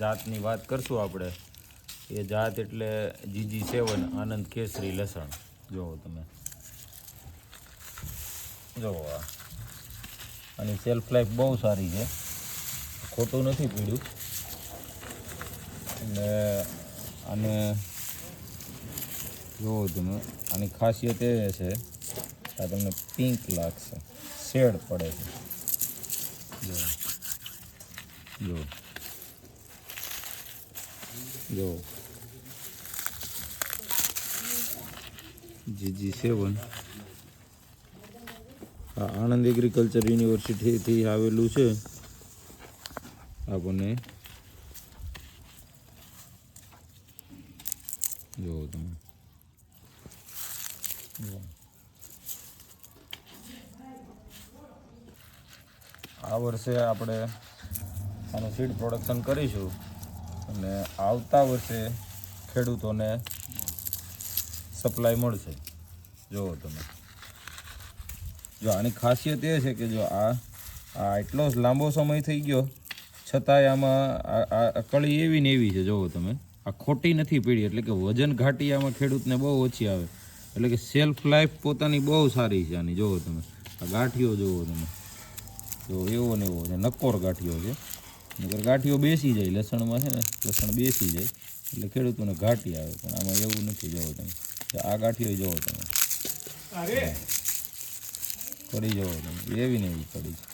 જાતની વાત કરશું આપણે, એ જાત એટલે GG7 આનંદ કેસરી લસણ. જુઓ તમે, જુઓ આ આની સેલ્ફ લાઈફ બહુ સારી છે, ખોટું નથી પીડ્યું. એટલે આને જુઓ તમે, આની ખાસિયત એ છે આ તમને પિંક લાગશે, શેડ પડે છે. જો જો GG7 આ આણંદ એગ્રીકલ્ચર યુનિવર્સિટીથી આવેલું છે. આપણને જો તમે આ વર્ષે આપણે આનું સીડ પ્રોડક્શન કરીશું અને આવતા વર્ષે ખેડૂતોને સપ્લાય મળશે. જુઓ તમે, જો આની ખાસિયત એ છે કે જો આ એટલો જ લાંબો સમય થઈ ગયો છતાંય આમાં આ કળી એવી ને એવી છે. જુઓ તમે, આ ખોટી નથી પીળી, એટલે કે વજન ઘાટી આમાં ખેડૂતને બહુ ઓછી આવે, એટલે કે સેલ્ફ લાઈફ પોતાની બહુ સારી છે આની. જુઓ તમે, આ ગાંઠિયો જુઓ તમે, જો એવો ને એવો છે, નક્કોર ગાંઠિયો છે. નકર ગાંઠિયો બેસી જાય લસણમાં, છે ને લસણ બેસી જાય એટલે ખેડૂતોને ઘાટી આવે, પણ આમાં એવું નથી. જુઓ તમે, આ ગાંઠિયો જુઓ તમે, કઢી જુઓ તમે, એવી ને એવી કઢી છે.